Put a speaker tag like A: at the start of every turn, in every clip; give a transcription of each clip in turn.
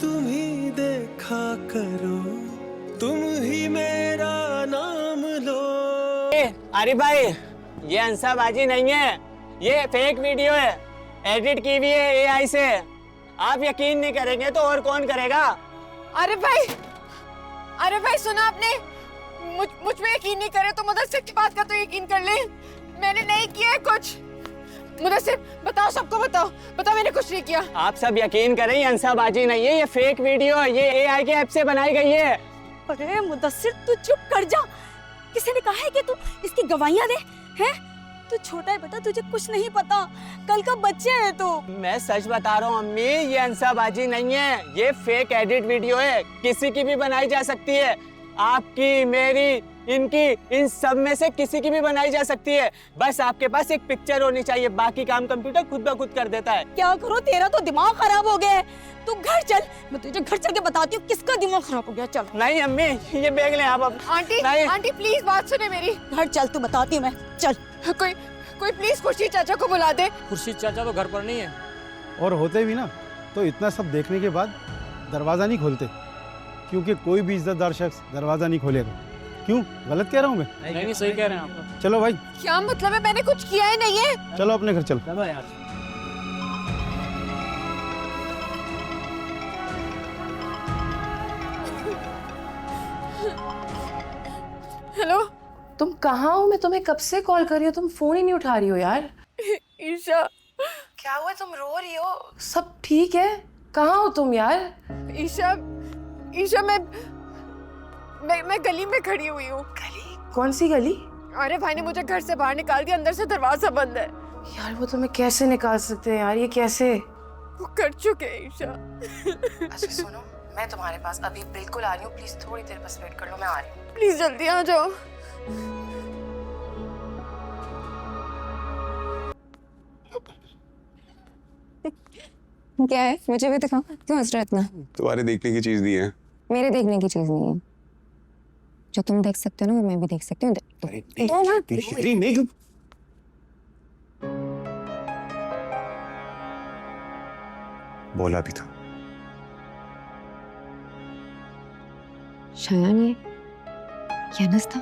A: तुम ही देखा करो, तुम ही मेरा नाम लो।
B: अरे भाई, ये अंसाबाजी नहीं है, ये फेक वीडियो है, एडिट की हुई है एआई से। आप यकीन नहीं करेंगे तो और कौन करेगा?
C: अरे भाई सुना आपने? मुझ पे यकीन नहीं करे तो मुदस्सिर की बात का तो यकीन कर ले। मैंने नहीं किया है कुछ। मुदस्सिर बताओ, सबको बताओ मैंने कुछ नहीं किया।
B: आप सब यकीन करें, ये अंसाबाजी नहीं है, ये फेक वीडियो है, ये एआई के ऐप से बनाई गई है।
D: अरे मुदस्सिर तू चुप कर जा। किसी ने कहा है कि तू इसकी गवाहियां दे? हैं? तू छोटा है बेटा, तुझे कुछ नहीं पता, कल का बच्चे है तू।
B: मैं सच बता रहा हूँ अम्मी, ये अंसाबाजी नहीं है, ये फेक एडिट वीडियो है, किसी की भी बनाई जा सकती है। आपकी, मेरी, इनकी, इन सब में से किसी की भी बनाई जा सकती है। बस आपके पास एक पिक्चर होनी चाहिए, बाकी काम कंप्यूटर खुद ब खुद कर देता है।
D: क्या करो, तेरा तो दिमाग खराब हो गया है। तू घर चल, मैं तुझे घर चल के बताती हूँ किसका दिमाग खराब हो गया। चल।
B: नहीं अम्मी, ये बैग लें आप अब।
C: आंटी प्लीज बात सुने मेरी।
D: घर चल, तू बताती हूँ मैं। चल।
C: कोई प्लीज खुर्शीद चाचा को बुला दे।
E: खुर्शीद चाचा तो घर पर नहीं है।
F: और होते भी ना तो इतना सब देखने के बाद दरवाज़ा नहीं खोलते, क्योंकि कोई भी इज्जतदार शख्स दरवाज़ा नहीं खोलेगा। क्यों, गलत कह रहा हूँ मैं?
E: नहीं, सही कह रहे हैं आप।
F: चलो भाई।
C: क्या मतलब है? मैंने कुछ किया ही नहीं है।
F: चलो अपने घर चलो।
E: चलो यार।
C: हेलो,
G: तुम कहाँ हो? मैं तुम्हें कब से कॉल कर रही हूँ, तुम फोन ही नहीं उठा रही हो यार।
C: ईशा।
G: क्या हुआ, तुम रो रही हो? सब ठीक है? कहाँ हो तुम यार?
C: ईशा मैं गली में खड़ी हुई हूँ।
G: गली? कौन सी गली?
C: अरे भाई ने मुझे घर से बाहर निकाल दिया, अंदर से दरवाजा बंद है।
G: यार वो तुम्हें कैसे निकाल सकते हैं यार, ये कैसे?
C: वो कर चुके हैं ईशा।
G: अच्छा सुनो, मैं तुम्हारे पास अभी बिल्कुल आ रही हूँ, प्लीज थोड़ी देर बस वेट कर लो, मैं आ रही हूँ।
C: प्लीज जल्दी आ जाओ।
H: क्या है? मुझे भी दिखाओ, क्यों हंस रहा इतना?
I: तुम्हारे देखने की चीज नहीं है।
H: मेरे देखने की चीज नहीं है। जो तुम देख सकते हो ना, वो मैं भी देख सकती हूँ। दो ना।
I: नहीं। बोला भी था।
H: शायान, ये अनस था।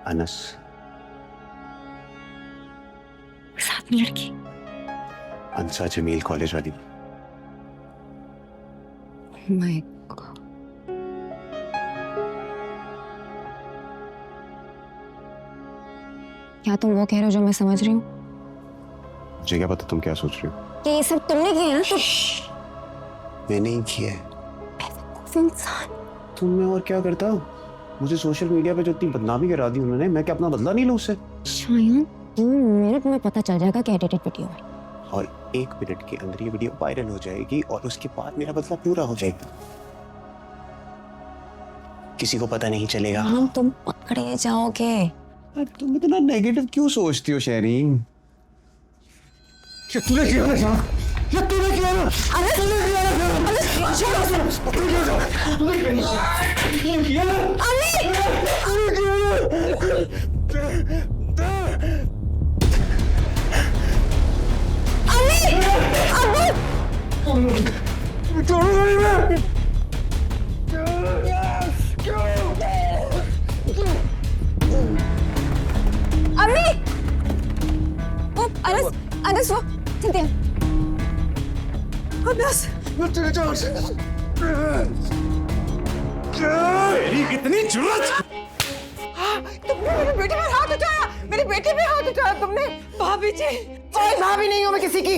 I: अनस?
H: साथ में लड़की।
I: अंसा जमील कॉलेज वाली।
H: माय क्या तुम वो कह रहे हो जो मैं समझ रही हूँ?
I: मुझे क्या पता तुम क्या सोच रही हो।
H: कि ये सब तुमने किया ना?
I: मैंने ही किया है।
H: इंसान।
I: तुम मैं और क्या करता हूँ? मुझे सोशल मीडिया पे जो इतनी बदनामी करा दी उन्होंने, मैं क्या अपना बदला नहीं लूं उससे?
H: शायद 2 मिनट में पता चल जाएगा कि एडिटेड वीडियो है।
I: और 1 मिनट के अंदर ये वीडियो वायरल हो जाएगी और उसके बाद मेरा बदला पूरा हो जाएगा। किसी को पता नहीं चलेगा।
H: हम तुम पकड़े जाओगे।
I: तुम इतना नेगेटिव क्यों सोचती हो शेरिंग? तूने किया ना? तूने किया ना? तूने किया
H: अनस वो सिंथिया।
I: कितनी जुर्रत!
C: तुमने मेरे बेटे पर हाथ उठाया, मेरे बेटे पे हाथ उठाया तुमने। भाभी जी। कोई भाभी नहीं हूँ मैं किसी की।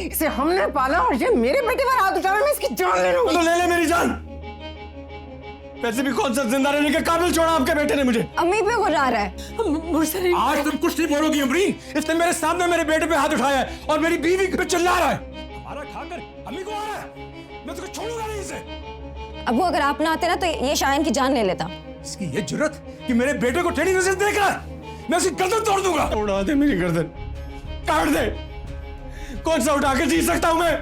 C: इसे हमने पाला और ये मेरे बेटे पर हाथ उठा रहा है, मैं इसकी जान ले लूंगी।
A: तो ले ले मेरी जान। वैसे भी कौन सा जिंदा रहने के काबिल छोड़ा आपके बेटे ने मुझे।
H: अम्मी पे गुर्रा रहा है।
A: आज तुम कुछ नहीं बोलोगी अमरीन। इसने मेरे सामने मेरे बेटे पे हाथ उठाया है और मेरी बीवी पे चिल्ला रहा है। हमारा खाकर अम्मी को आ रहा है। मैं तुझे छोड़ूंगा नहीं इसे।
H: अब वो अगर आप ना आते ना तो ये शायन की जान ले लेता।
A: इसकी ये जुर्रत कि मेरे बेटे को टेढ़ी नजर देख रहा है। मैं उसकी गर्दन तोड़ दूंगा। उड़ा दे मेरी गर्दन, काट दे। कौन सा उठा के जी सकता हूं मैं?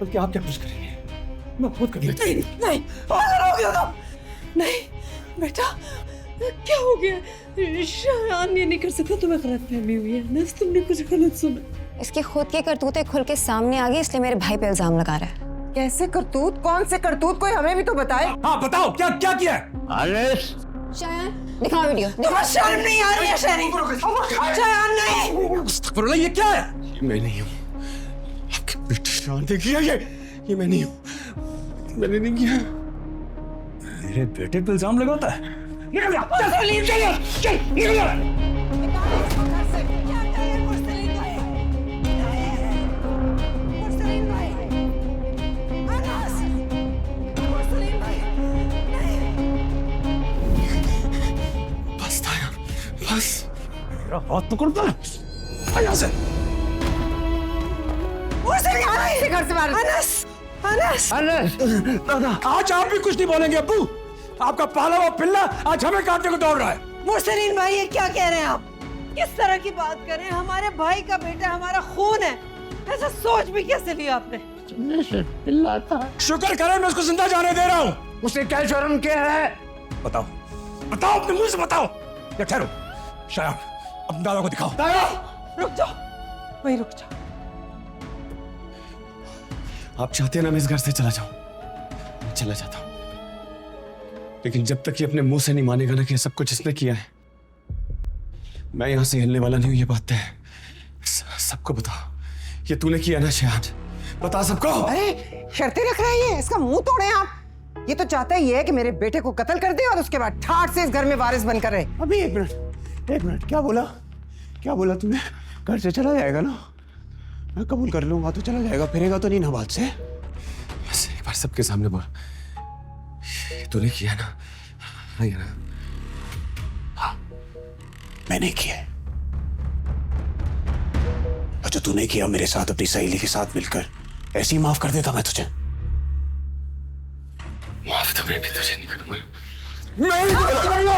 A: बल्कि आप क्या कुछ करेंगे? मैं खुद कर लेता हूं।
C: नहीं, पागल हो गया तुम। नहीं बेटा, क्या हो गया? शायान ये नहीं कर सकता, तुम्हें गलतफहमी हुई है ना, तुमने कुछ गलत सुना।
H: इसकी खुद की करतूतें खुल के सामने आ गई, इसलिए मेरे भाई पे इल्जाम लगा रहा है।
J: कैसे करतूत? कौन से करतूत? कोई हमें भी तो बताए।
A: हाँ बताओ, क्या क्या किया है?
H: शायन, दिखाओ वीडियो।
J: तुम्हें शर्म नहीं आ रही है शहरी? शायन नहीं।
A: अस्तगफुरुल्लाह, ये क्या है? ये मैं नहीं हूँ। आपके बेटे शान ने किया ये मैं नहीं हूँ। मैंने नहीं किया। मेरे बेटे पे इल्जाम लगाता है। निकल जा, चल, निकल जा। बस था यार, बस। मेरा हाथ पकड़ता है। आ यहाँ से।
J: घर से बाहर।
A: दादा, आज आप भी कुछ नहीं बोलेंगे अब्बू। आपका पाला हुआ पिल्ला आज हमें काटने को दौड़ रहा है।
J: मुरसलीन भाई, ये क्या कह रहे हैं आप? किस तरह की बात कर रहे हैं? हमारे भाई का बेटा हमारा खून है, ऐसा सोच भी कैसे लिया आपने?
A: शुक्र करें मैं उसको जिंदा जाने दे रहा हूँ। उसने क्या जुर्म किया है? बताओ, बताओ, अपने मुंह से बताओ। या ठहरो, शायद अब दादा को दिखाओ। दादा,
J: रुक जाओ, वहीं रुक जाओ।
I: आप चाहते हैं ना मैं इस घर से चला जाऊं, मैं चला जाता हूं, लेकिन जब तक ये अपने मुंह से नहीं मानेगा ना कि सब कुछ इसने किया है, मैं यहां से हिलने वाला नहीं हूं। ये बात है, सबको बताओ ये तूने किया ना शायद, बता सबको।
J: अरे शर्तें रख रहे हैं, इसका मुंह तोड़े आप। ये तो चाहता ही है कि मेरे बेटे को कत्ल कर दे और उसके बाद ठाट से इस घर में वारिस बनकर रहे।
I: अभी एक मिनट, क्या बोला तूने? घर से चला जाएगा ना? मैं कबूल कर लूंगा तो चला जाएगा, फिरेगा तो नहीं ना बात से? बस एक बार सबके सामने बोल, ये तूने किया ना? हाँ, मैंने किया। और जो तूने किया मेरे साथ अपनी सहेली के साथ मिलकर, ऐसे ही माफ कर देता मैं तुझे। माफ तो मैं भी तुझे नहीं करूंगा।
A: मैं नहीं करूंगा।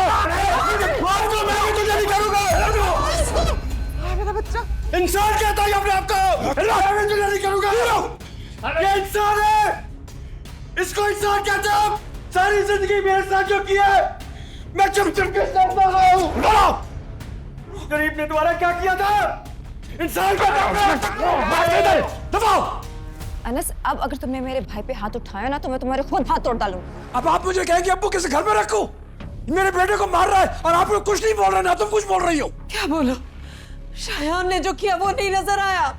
J: मेरा बच्चा
A: इंसान कहता है अपने आप को। मैं तुझे नहीं करूंगा। ये इंसान है, इसको इंसान कहते हैं। सारी जिंदगी मेरे साथ जो किया है, मैं चुप के साथ रहा हूँ। गरीब ने तुम्हारा क्या किया था? इंसान का दबाओ।
H: अनस, अब अगर तुमने मेरे भाई पे हाथ उठाया ना तो मैं तुम्हारे खुद हाथ तोड़ डालूं।
A: अब आप मुझे कहेंगे अब्बू किसी घर में रखूं? मेरे बेटे को मार रहा है और आप लोग कुछ नहीं बोल रहे, ना तुम कुछ बोल रही हो।
J: क्या बोलो? शायान ने जो किया वो नहीं नजर आया?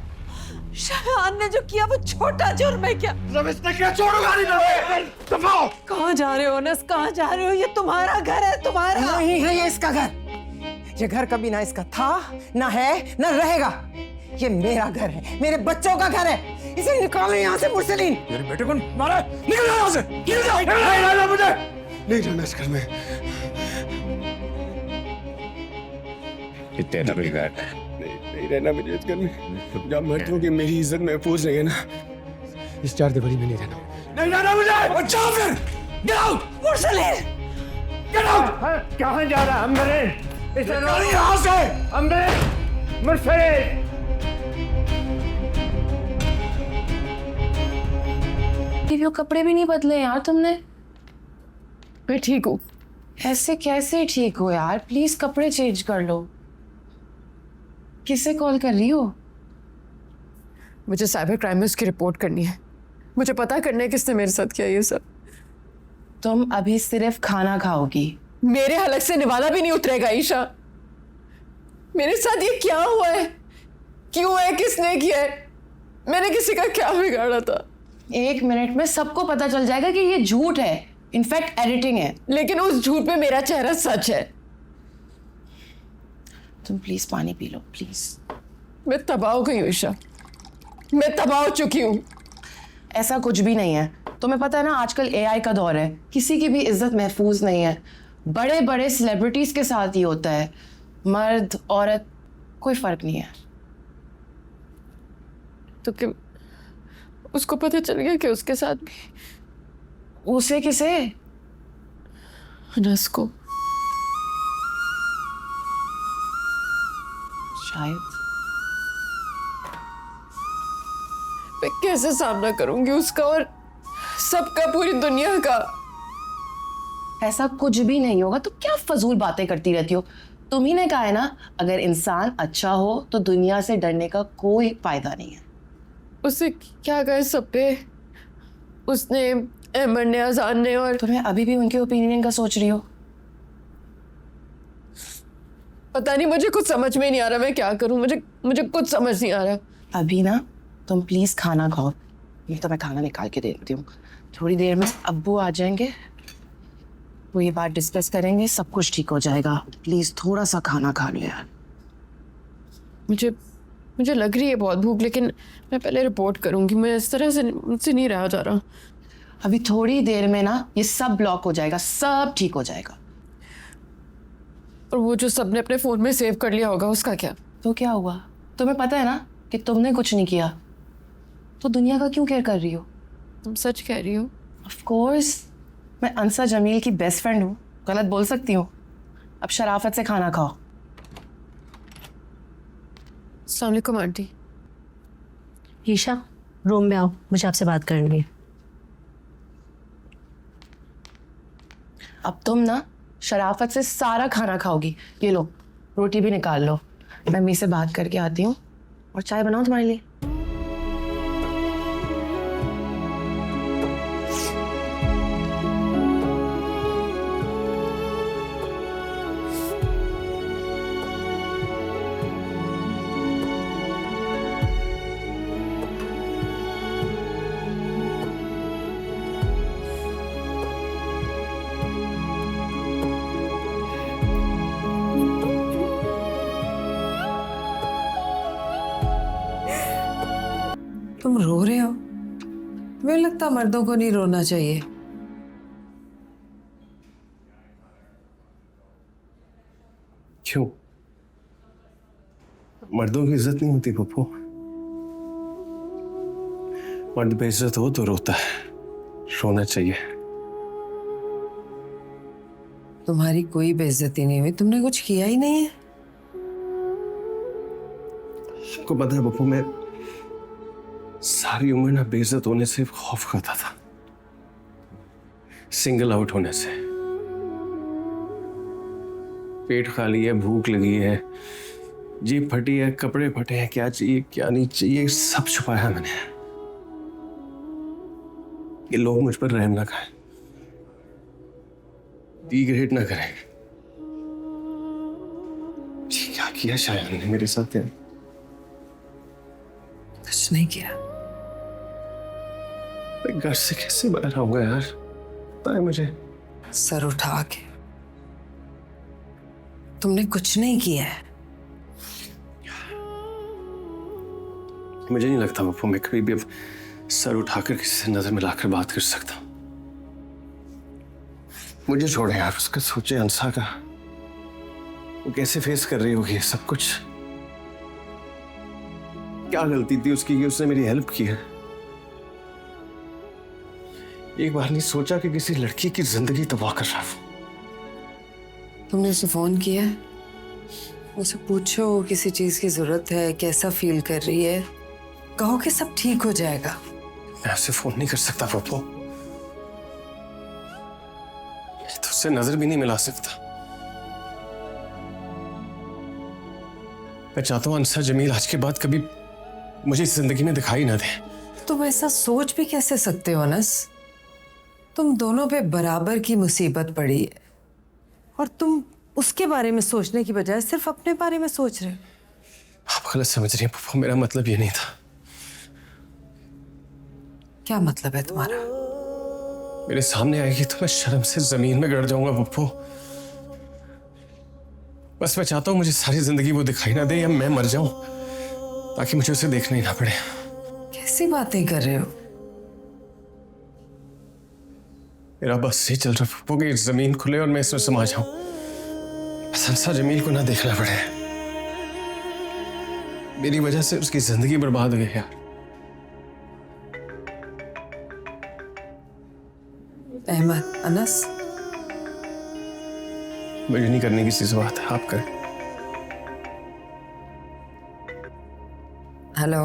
J: शायान ने जो किया वो छोटा जुर्म है क्या?
A: इसने क्या छोड़ूंगा नहीं। दबाओ।
J: कहाँ जा रहे हो नस? कहाँ जा रहे हो? ये तुम्हारा घर है, तुम्हारा नहीं है ये इसका घर। ये घर कभी ना इसका था, ना है, ना रहेगा। ये मेरा घर है, मेरे बच्चों का घर है। इसे निकालो यहाँ से मुरसलीन।
A: मेरे बेटे को मारा, निकल जाओ यहाँ से। निकल जाओ। नहीं रहना मुझे, नहीं रहना इस घर में।
I: ये तेरा भी घर है, नहीं रहना मुझे इस घर में। जब मर्दों की मेरी इज्जत महफूज नहीं है ना, इस चार दीवारी में नहीं रहना।
A: नहीं रहना मुझे। और जाओ फिर, get out.
J: Mursaleen,
A: get out.
E: कहाँ जा रहा है? अम्बरे
A: निकल यहाँ से।
E: अम्बरे मुर्सलीन।
G: वो कपड़े भी नहीं बदले यार तुमने।
C: मैं ठीक हूँ।
G: ऐसे कैसे ठीक हो यार? प्लीज कपड़े चेंज कर लो। किसे कॉल कर रही हो?
C: मुझे साइबर क्राइम में उसकी रिपोर्ट करनी है। मुझे पता करना है किसने मेरे साथ किया ये सब।
G: तुम अभी सिर्फ खाना खाओगी।
C: मेरे हलक से निवाला भी नहीं उतरेगा ईशा। मेरे साथ ये क्या हुआ है? क्यों है? किसने किया है? मैंने किसी का क्या बिगाड़ा था?
G: 1 मिनट में सबको पता चल जाएगा कि ये झूठ है, इनफैक्ट एडिटिंग है।
C: लेकिन उस झूठ में मेरा चेहरा सच है।
G: तुम प्लीज पानी पी लो प्लीज।
C: मैं तबाह हो गई हूँ ईशा, मैं तबाह हो चुकी हूँ।
G: ऐसा कुछ भी नहीं है। तुम्हें पता है ना आजकल AI का दौर है, किसी की भी इज्जत महफूज नहीं है। बड़े बड़े सेलिब्रिटीज के साथ ही होता है, मर्द औरत कोई फर्क नहीं है।
C: तो क्या उसको पता चल गया कि उसके साथ भी?
G: उसे किसे?
C: अनस को।
G: शायद।
C: मैं कैसे सामना करूंगी उसका और सबका, पूरी दुनिया का?
G: ऐसा कुछ भी नहीं होगा। तो क्या फजूल बातें करती रहती हो? तुम ही ने कहा है ना, अगर इंसान अच्छा हो तो दुनिया से डरने का कोई फायदा नहीं है।
C: उससे क्या कहे सब पे, उसने, अहमद ने, अजान ने, और
G: तुम्हें अभी भी उनके ओपिनियन का सोच रही हो?
C: पता नहीं, मुझे कुछ समझ में नहीं आ रहा मैं क्या करूं। मुझे कुछ समझ नहीं आ रहा।
G: अभी ना तुम प्लीज खाना खाओ। ये तो मैं खाना निकाल के देती हूँ। थोड़ी देर में अब्बू आ जाएंगे, वो ये बात डिस्कस करेंगे, सब कुछ ठीक हो जाएगा। प्लीज थोड़ा सा खाना खा लो यार।
C: मुझे लग रही है बहुत भूख, लेकिन मैं पहले रिपोर्ट करूंगी। मैं इस तरह से मुझसे नहीं रहा जा रहा।
G: अभी थोड़ी देर में ना ये सब ब्लॉक हो जाएगा, सब ठीक हो जाएगा।
C: और वो जो सबने अपने फोन में सेव कर लिया होगा, उसका क्या?
G: तो क्या हुआ? तुम्हें पता है ना कि तुमने कुछ नहीं किया, तो दुनिया का क्यों केयर कर रही हो?
C: तुम सच कह रही हो?
G: ऑफ कोर्स, मैं अंसा जमील की बेस्ट फ्रेंड हूँ, गलत बोल सकती हूँ? अब शराफत से खाना खाओ।
C: अस्सलाम वालेकुम आंटी।
K: ईशा, रूम में आओ, मुझे आपसे बात करनी है।
G: अब तुम ना शराफत से सारा खाना खाओगी। ये लो, रोटी भी निकाल लो। मैं अम्मी से बात करके आती हूँ और चाय बनाऊँ तुम्हारे लिए।
J: तुम रो रहे हो? मुझे लगता मर्दों को नहीं रोना चाहिए।
I: क्यों? मर्दों की इज्जत नहीं होती पप्पू? मर्द बेइज्जत हो तो रोता है, रोना चाहिए।
J: तुम्हारी कोई बेइज्जती नहीं हुई, तुमने कुछ किया ही नहीं है।
I: आपको पता है पप्पू, मैं सारी उम्र ना बेइज्जत होने से खौफ खाता था, सिंगल आउट होने से। पेट खाली है, भूख लगी है, जीभ फटी है, कपड़े फटे हैं, क्या चाहिए क्या नहीं चाहिए सब छुपाया मैंने। ये लोग मुझ पर रहम ना खाएं, डिग्रेड ना करें। ये क्या किया शायद ने मेरे साथ यार?
J: कुछ नहीं किया।
I: मैं घर से कैसे बाहर आऊंगा यार, पता है मुझे।
J: सर उठा के। तुमने कुछ नहीं किया है।
I: मुझे नहीं लगता पप्पू मैं कभी भी अब सर उठाकर किसी से नजर मिलाकर बात कर सकता हूं। मुझे छोड़े यार, उसका सोचे अंसा का, वो कैसे फेस कर रही होगी ये सब कुछ। क्या गलती थी उसकी कि उसने मेरी हेल्प की है? एक बार नहीं सोचा कि किसी लड़की की जिंदगी तबाह कर रहा हूं।
J: तुमने उसे फोन किया? उसे पूछो किसी चीज की जरूरत है, कैसा फील कर रही है, कहो कि सब ठीक हो जाएगा।
I: मैं उसे फोन नहीं कर सकता पप्पू, तो उससे नजर भी नहीं मिला सकता। मैं चाहता हूं अंसा जमील आज के बाद कभी मुझे इस जिंदगी में दिखाई ना दे।
J: तुम ऐसा सोच भी कैसे सकते हो अनस? तुम दोनों पे बराबर की मुसीबत पड़ी है और तुम उसके बारे में सोचने की बजाय सिर्फ अपने बारे में सोच रहे हो।
I: आप गलत समझ रही हैं पप्पू, मेरा मतलब ये नहीं था।
J: क्या मतलब है तुम्हारा?
I: मेरे सामने आएगी तो मैं शर्म से जमीन में गड़ जाऊंगा पप्पू। बस मैं चाहता हूं मुझे सारी जिंदगी वो दिखाई ना दे, या मैं मर जाऊं ताकि मुझे उसे देखना ही ना पड़े।
J: कैसी बातें कर रहे हो?
I: मेरा बस ये चल रहा पप्पू कि जमीन खुले और मैं इसमें समा जाऊं, बस अंसा जमील को ना देखना पड़े। मेरी वजह से उसकी जिंदगी बर्बाद हो गई यार।
J: अहमद, अनस,
I: मुझे नहीं करने किसी से बात है, आप करें।
J: हेलो।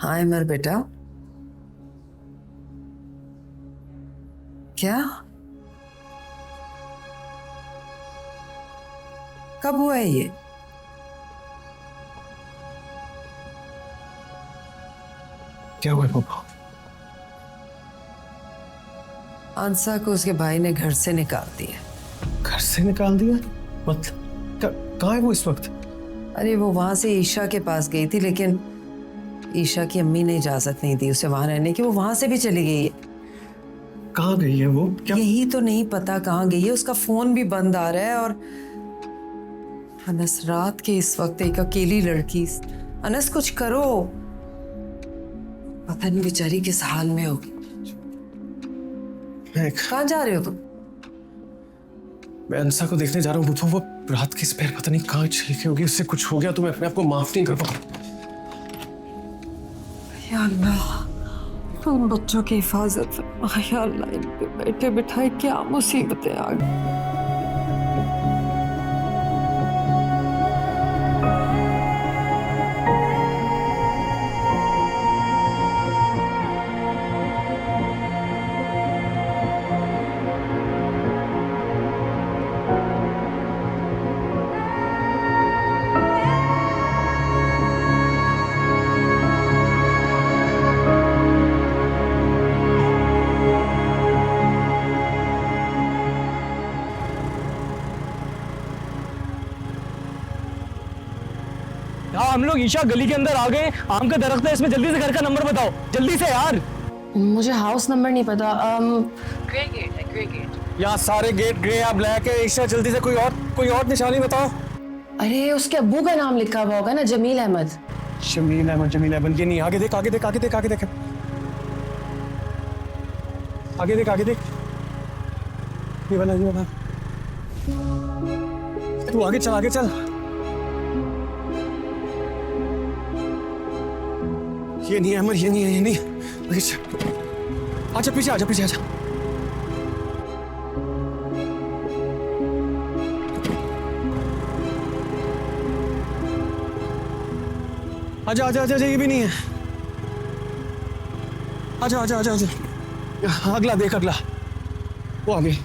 J: हाँ अमर बेटा, क्या? कब हुआ है ये?
I: क्या हुआ पापा?
J: आंसा को उसके भाई ने घर से निकाल दिया।
I: घर से निकाल दिया? मतलब कहाँ है वो इस वक्त?
J: अरे वो वहां से ईशा के पास गई थी, लेकिन ईशा की अम्मी ने इजाजत नहीं दी उसे वहां रहने की। वो वहां से भी चली गई है।
I: कहाँ गई है वो? क्या?
J: यही तो नहीं पता कहाँ गई है। उसका फोन भी बंद आ रहा है। और अनस, रात के इस वक्त एक अकेली लड़की। अनस कुछ करो, पता नहीं बेचारी किस हाल में होगी। कहाँ जा रहे हो तुम?
I: मैं अंसा को देखने जा रहा हूँ। वो रात की स्पेयर पता नहीं कहाँ चली गई होगी। उससे कुछ हो गया तो मैं अपने आप को माफ नहीं कर पाऊंगा।
J: या अल्लाह, उन बच्चों की हिफाजत। या अल्लाह, इन पे बैठे बिठाए क्या मुसीबतें आ गई।
A: हम लोग ईशा गली के अंदर आ गए। आम का दरख्त है इसमें, जल्दी से घर का नंबर बताओ, जल्दी से यार।
G: मुझे हाउस नंबर नहीं पता।
J: ग्रे गेट है, ग्रे गेट।
I: यहाँ सारे गेट ग्रे या ब्लैक है। ईशा जल्दी से कोई और निशानी बताओ।
G: अरे उसके अब्बू का नाम लिखा हुआ होगा ना, जमील अहमद।
I: जमील अहमद ये नहीं। आगे देख, आगे देख, आगे देख, आगे देख, आगे देख, आगे देख। ये वाला। तू आगे चल, आगे चल। ये नहीं है अमर, ये नहीं है, ये नहीं है। आजा पीछे, आजा पीछे, आजा। आजा आजा आजा, ये भी नहीं है। आजा आजा आजा आजा। अगला देख, अगला वो आगे।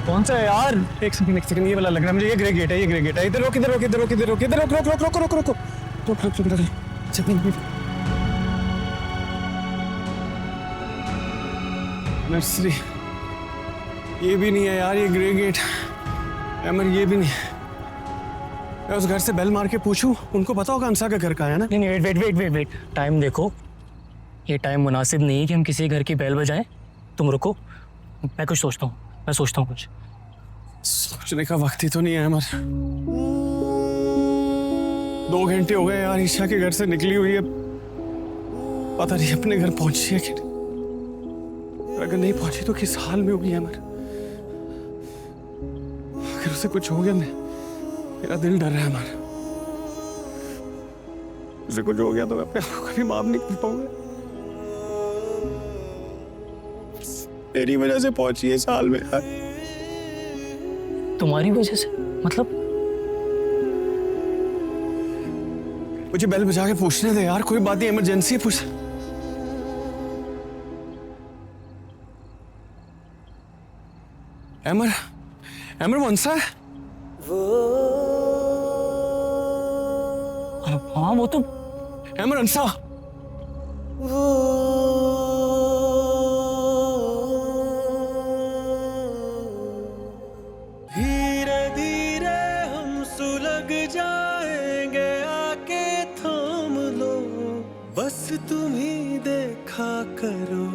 I: कौन सा है यार? एक सेकंड, ये वाला लग रहा है मुझे। ये ग्रे गेट है, ये ग्रे गेट है। इधर रोक, इधर रोक, इधर रोक, इधर रोक, इधर रोक, रोक, रोक, रोक, रोक, रोक, रोक, रोक, रोक, रोक। नर्सरी ये भी नहीं है यार, ये ग्रे गेट। अमर ये भी नहीं है। मैं उस घर से बेल मार के पूछूं, उनको पता होगा अंसा का घर कहाँ है ना?
A: नहीं, वेट, टाइम देखो। ये टाइम मुनासिब नहीं है कि हम किसी घर की बेल बजाएं। तुम रुको, मैं कुछ सोचता हूँ, मैं सोचता हूँ कुछ।
I: सोचने का वक्त ही तो नहीं है अमर। 2 घंटे हो गए यार ईशा के घर से निकली हुई है। पता नहीं अपने घर पहुंची है कि नहीं। अगर नहीं पहुंची तो किस हाल में होगी अमर? अगर उसे कुछ हो गया, मेरा दिल डर रहा है अमर। उसे कुछ हो गया तो मैं अपने आप को कभी माफ नहीं कर पाऊंगा। तेरी वजह से पहुंची है इस हाल में यार।
A: तुम्हारी वजह से? मतलब?
I: मुझे बेल बजा के पूछने दे यार, कोई बात नहीं, इमरजेंसी पूछ। अमर वो अंसा है?
A: हाँ वो तो
I: अमर अंसा।
A: धीरे धीरे हम सुलग जाएंगे, आके थाम लो, बस तुम ही देखा करो।